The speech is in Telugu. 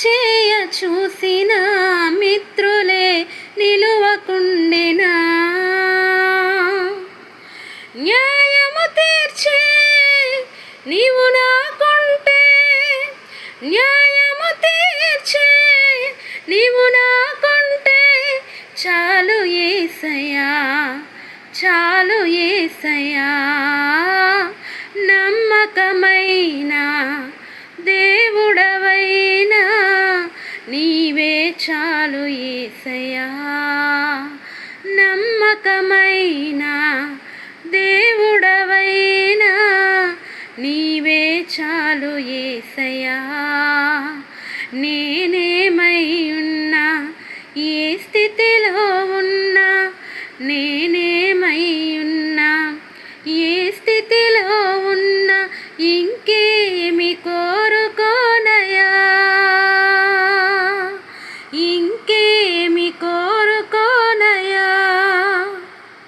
చేయ చూసిన మిత్రులే నిలువకుండెనా. న్యాయము తీర్చే నీవు నాకుంటే, న్యాయము తీర్చే నీవు నాకుంటే చాలు యేసయ్యా, చాలు యేసయ్యా. నమ్మకమైన దేవుడవైనా నీవే చాలు యేసయ్యా. నమ్మకమైన దేవుడవైనా నీవే చాలు యేసయ్యా. నేనేమై